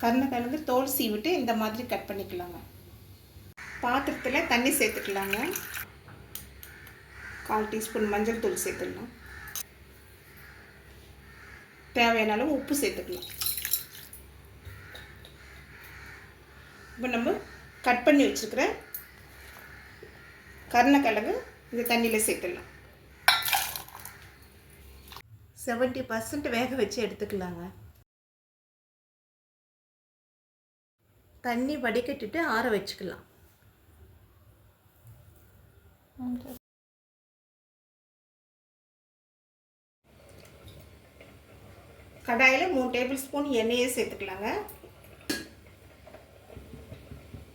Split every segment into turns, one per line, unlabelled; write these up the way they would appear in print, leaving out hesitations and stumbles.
கருணக்கிழங்கு தோல் சீவிட்டு இந்த மாதிரி கட் பண்ணிக்கலாங்க. பாத்திரத்தில் தண்ணி சேர்த்துக்கலாங்க. 1/4 டீஸ்பூன் மஞ்சள் தூள் சேர்த்துக்கலாம். தேவையான அளவு உப்பு சேர்த்துக்கலாம். இப்போ நம்ம கட் பண்ணி வச்சுருக்கிற கருணக்கிழங்கு இந்த தண்ணியில் சேர்த்துடலாம். 70% வேக வச்சு எடுத்துக்கலாங்க. தண்ணி வடிகட்டிட்டு ஆற வச்சுக்கலாம். கடாயில் 3 டேபிள் ஸ்பூன் எண்ணெயை சேர்த்துக்கலாங்க.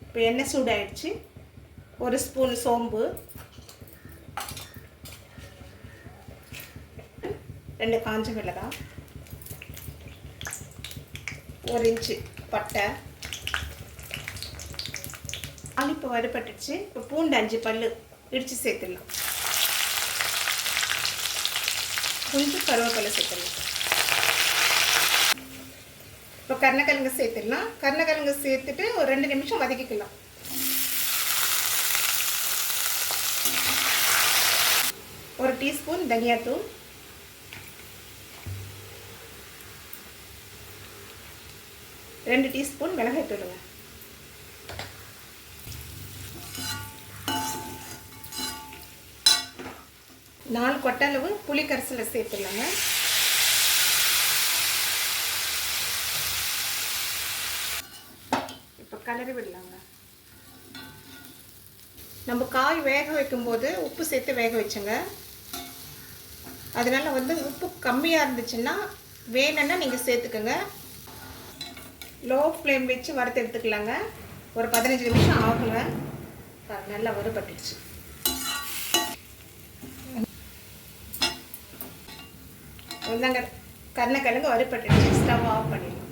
இப்போ எண்ணெய் சூடாயிடுச்சு. 1 ஸ்பூன் சோம்பு, 2 காஞ்ச மிளகாய், 1 இன்ச்சு பட்டை. இப்போ வறுபட்டுச்சு. இப்போ பூண்டு 5 பல்லு இடித்து சேர்த்துடலாம். கொஞ்சம் கருவேப்பிலை சேர்த்துடலாம். இப்போ கருணக்கிழங்கு சேர்த்துடலாம். கருணக்கிழங்கு சேர்த்துட்டு ஒரு 2 நிமிஷம் வதக்கிக்கலாம். ஒரு டீஸ்பூன் தனியாத்தூள், 2 டீஸ்பூன் மிளகாய் தூளுங்க. நாலு கொட்டளவு புளி கரைசலை சேர்த்துடலாங்க. இப்போ கலரி விடலாங்க. நம்ம காய் வேக வைக்கும்போது உப்பு சேர்த்து வேக வச்சுங்க. அதனால் உப்பு கம்மியாக இருந்துச்சுன்னா வேணும்னா நீங்கள் சேர்த்துக்கோங்க. லோ ஃப்ளேம் வச்சு வறுத்து எடுத்துக்கலாங்க. ஒரு 15 நிமிஷம் ஆகுங்க. நல்லா வறுபட்டுச்சு. கருணக்கிழங்கு வறுபட்டுச்சு. ஸ்டவ் ஆஃப் பண்ணிடலாம்.